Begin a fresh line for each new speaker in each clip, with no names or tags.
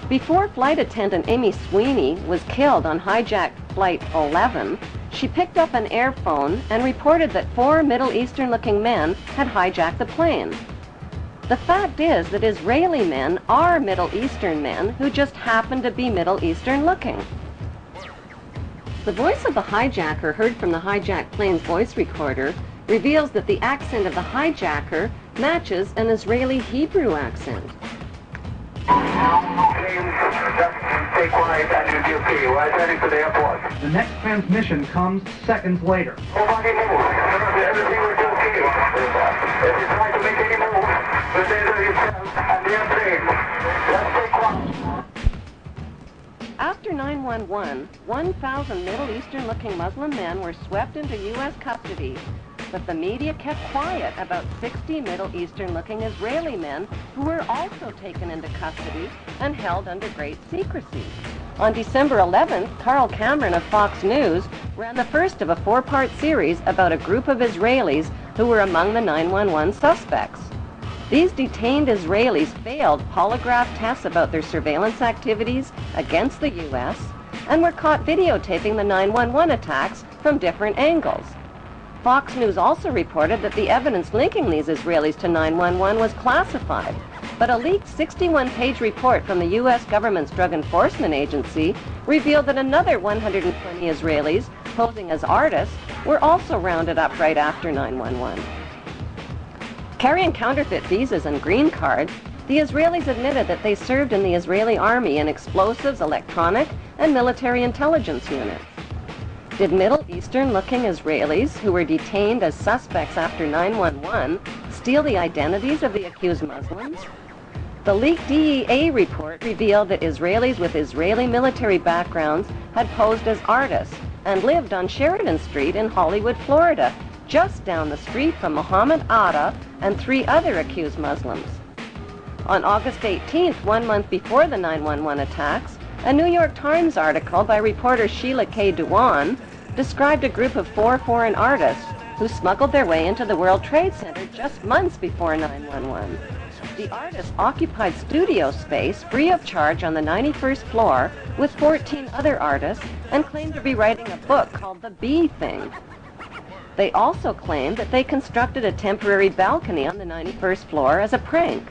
Before flight attendant Amy Sweeney was killed on hijacked Flight 11, she picked up an airphone and reported that 4 Middle Eastern-looking men had hijacked the plane. The fact is that Israeli men are Middle Eastern men who just happen to be Middle Eastern-looking. The voice of the hijacker heard from the hijacked plane's voice recorder reveals that the accent of the hijacker matches an Israeli Hebrew accent.
Stay quiet and you'll be okay. We're heading to the airport.
The next transmission comes seconds later.
Nobody move. Everything will be okay. If you try to make any move, you'll danger yourself and the airplane. Let's stay quiet.
After 9/11, 1,000 Middle Eastern-looking Muslim men were swept into U.S. custody, but the media kept quiet about 60 Middle Eastern-looking Israeli men who were also taken into custody and held under great secrecy. On December 11th, Carl Cameron of Fox News ran the first of a 4-part series about a group of Israelis who were among the 9/11 suspects. These detained Israelis failed polygraph tests about their surveillance activities against the U.S. and were caught videotaping the 9/11 attacks from different angles. Fox News also reported that the evidence linking these Israelis to 9/11 was classified, but a leaked 61-page report from the U.S. government's Drug Enforcement Agency revealed that another 120 Israelis, posing as artists, were also rounded up right after 9/11. Carrying counterfeit visas and green cards, the Israelis admitted that they served in the Israeli army in explosives, electronic, and military intelligence units. Did Middle Eastern-looking Israelis who were detained as suspects after 9/11 steal the identities of the accused Muslims? The leaked DEA report revealed that Israelis with Israeli military backgrounds had posed as artists and lived on Sheridan Street in Hollywood, Florida, just down the street from Mohammed Atta and 3 other accused Muslims. On August 18th, 1 month before the 9/11 attacks, a New York Times article by reporter Sheila K. Dewan described a group of 4 foreign artists who smuggled their way into the World Trade Center just months before 9/11. The artists occupied studio space free of charge on the 91st floor with 14 other artists and claimed to be writing a book called The Bee Thing. They also claimed that they constructed a temporary balcony on the 91st floor as a prank.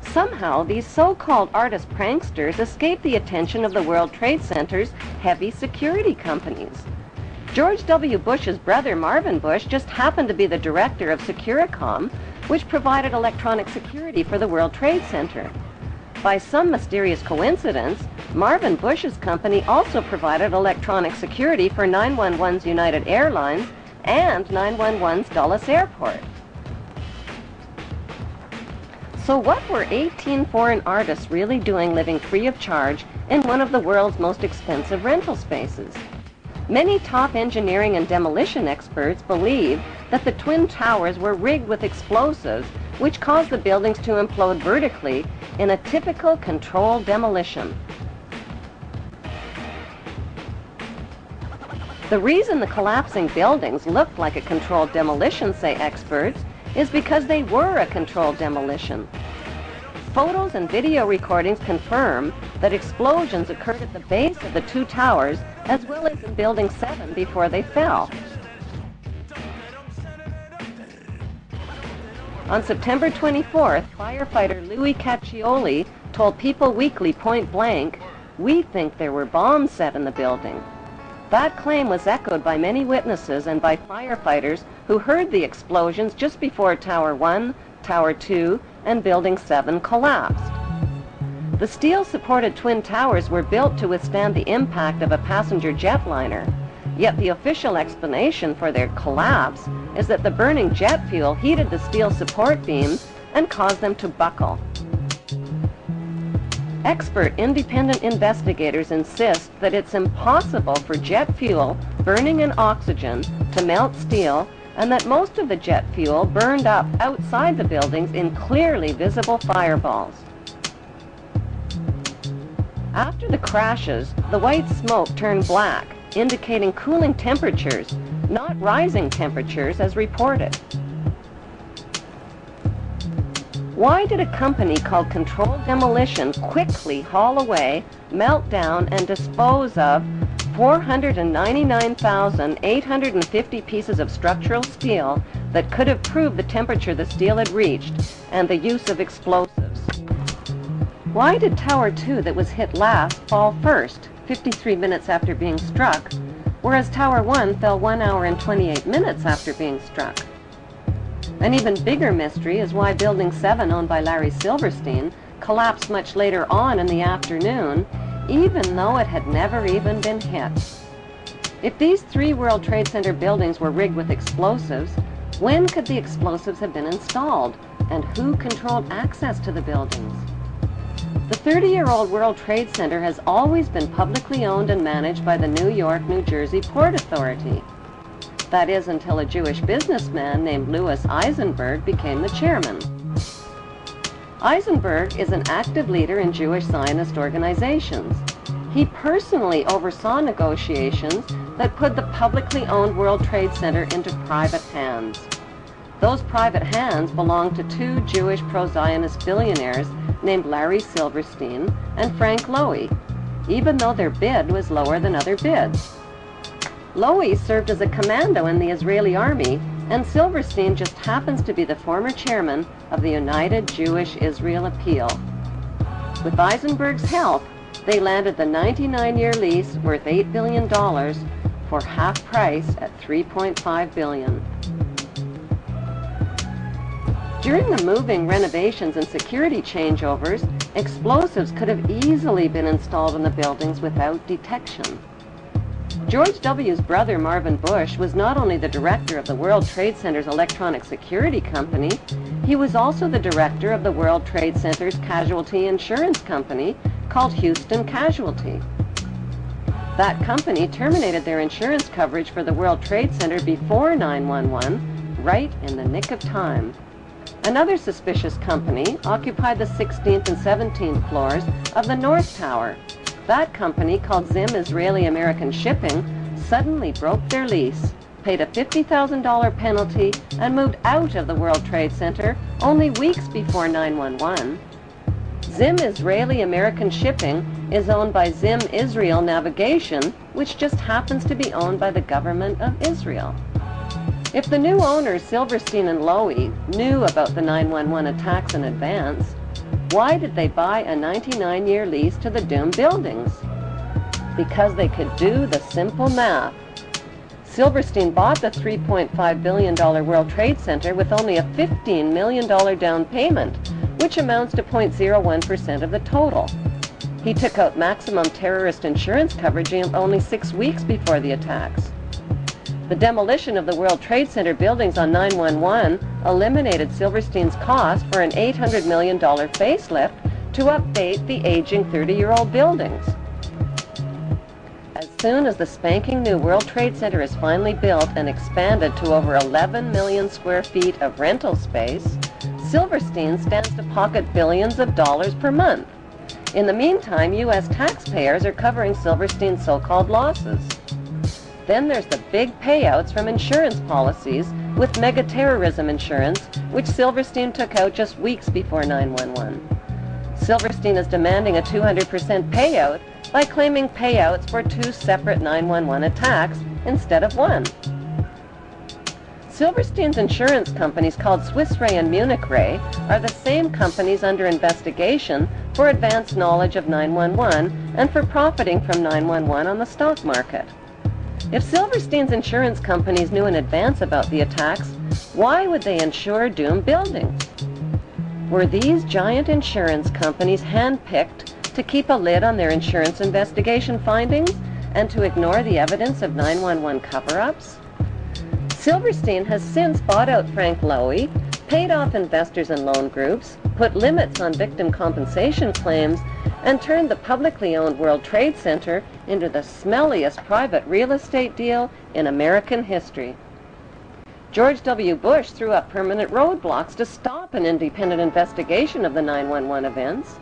Somehow, these so-called artist pranksters escaped the attention of the World Trade Center's heavy security companies. George W. Bush's brother, Marvin Bush, just happened to be the director of Securicom, which provided electronic security for the World Trade Center. By some mysterious coincidence, Marvin Bush's company also provided electronic security for 911's United Airlines and 911's Dulles Airport. So what were 18 foreign artists really doing living free of charge in one of the world's most expensive rental spaces? Many top engineering and demolition experts believe that the Twin Towers were rigged with explosives which caused the buildings to implode vertically in a typical controlled demolition. The reason the collapsing buildings looked like a controlled demolition, say experts, is because they were a controlled demolition. Photos and video recordings confirm that explosions occurred at the base of the 2 towers as well as in Building 7 before they fell. On September 24th, firefighter Louis Caccioli told People Weekly point blank, "We think there were bombs set in the building." That claim was echoed by many witnesses and by firefighters who heard the explosions just before Tower 1, Tower 2, and Building 7 collapsed. The steel-supported Twin Towers were built to withstand the impact of a passenger jetliner, yet the official explanation for their collapse is that the burning jet fuel heated the steel support beams and caused them to buckle. Expert independent investigators insist that it's impossible for jet fuel burning in oxygen to melt steel, and that most of the jet fuel burned up outside the buildings in clearly visible fireballs. After the crashes, the white smoke turned black, indicating cooling temperatures, not rising temperatures as reported. Why did a company called Controlled Demolition quickly haul away, melt down, and dispose of 499,850 pieces of structural steel that could have proved the temperature the steel had reached and the use of explosives? Why did Tower 2 that was hit last fall first, 53 minutes after being struck, whereas Tower 1 fell 1 hour and 28 minutes after being struck? An even bigger mystery is why Building 7, owned by Larry Silverstein, collapsed much later on in the afternoon, even though it had never even been hit. If these 3 World Trade Center buildings were rigged with explosives, when could the explosives have been installed, and who controlled access to the buildings? The 30-year-old World Trade Center has always been publicly owned and managed by the New York, New Jersey Port Authority. That is, until a Jewish businessman named Louis Eisenberg became the chairman. Eisenberg is an active leader in Jewish Zionist organizations. He personally oversaw negotiations that put the publicly owned World Trade Center into private hands. Those private hands belonged to 2 Jewish pro-Zionist billionaires named Larry Silverstein and Frank Lowy, even though their bid was lower than other bids. Lowy served as a commando in the Israeli army, and Silverstein just happens to be the former chairman of the United Jewish Israel Appeal. With Eisenberg's help, they landed the 99-year lease worth $8 billion for half price at $3.5 billion. During the moving, renovations, and security changeovers, explosives could have easily been installed in the buildings without detection. George W.'s brother, Marvin Bush, was not only the director of the World Trade Center's electronic security company, he was also the director of the World Trade Center's casualty insurance company called Houston Casualty. That company terminated their insurance coverage for the World Trade Center before 9/11, right in the nick of time. Another suspicious company occupied the 16th and 17th floors of the North Tower. That company, called Zim Israeli American Shipping, suddenly broke their lease, paid a $50,000 penalty, and moved out of the World Trade Center only weeks before 9/11. Zim Israeli American Shipping is owned by Zim Israel Navigation, which just happens to be owned by the government of Israel. If the new owners, Silverstein and Lowy, knew about the 9/11 attacks in advance, why did they buy a 99-year lease to the doomed buildings? Because they could do the simple math. Silverstein bought the $3.5 billion World Trade Center with only a $15 million down payment, which amounts to 0.01% of the total. He took out maximum terrorist insurance coverage only 6 weeks before the attacks. The demolition of the World Trade Center buildings on 9/11 eliminated Silverstein's cost for an $800 million facelift to update the aging 30-year-old buildings. As soon as the spanking new World Trade Center is finally built and expanded to over 11 million square feet of rental space, Silverstein stands to pocket billions of dollars per month. In the meantime, U.S. taxpayers are covering Silverstein's so-called losses. Then there's the big payouts from insurance policies with mega-terrorism insurance, which Silverstein took out just weeks before 9/11. Silverstein is demanding a 200% payout by claiming payouts for 2 separate 9/11 attacks instead of 1. Silverstein's insurance companies, called Swiss Re and Munich Re, are the same companies under investigation for advanced knowledge of 9/11 and for profiting from 9/11 on the stock market. If Silverstein's insurance companies knew in advance about the attacks, why would they insure doomed buildings? Were these giant insurance companies handpicked to keep a lid on their insurance investigation findings and to ignore the evidence of 9/11 cover-ups? Silverstein has since bought out Frank Lowy, paid off investors and loan groups, put limits on victim compensation claims, and turned the publicly owned World Trade Center into the smelliest private real estate deal in American history. George W. Bush threw up permanent roadblocks to stop an independent investigation of the 9/11 events.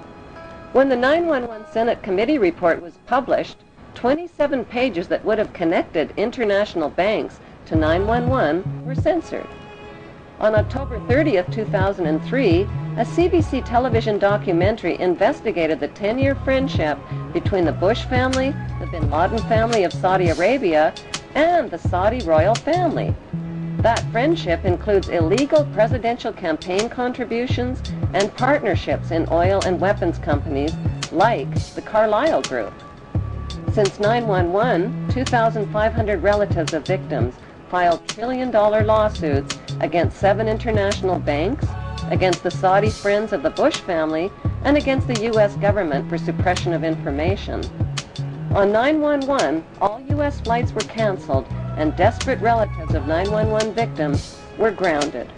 When the 9/11 Senate Committee report was published, 27 pages that would have connected international banks to 9/11 were censored. On October 30th, 2003, A CBC television documentary investigated the 10-year friendship between the Bush family, the bin Laden family of Saudi Arabia, and the Saudi royal family. That friendship includes illegal presidential campaign contributions and partnerships in oil and weapons companies like the Carlyle Group. Since 9/11, 2,500 relatives of victims filed trillion-dollar lawsuits against 7 international banks, against the Saudi friends of the Bush family, and against the U.S. government for suppression of information. On 9/11, all U.S. flights were canceled, and desperate relatives of 9/11 victims were grounded.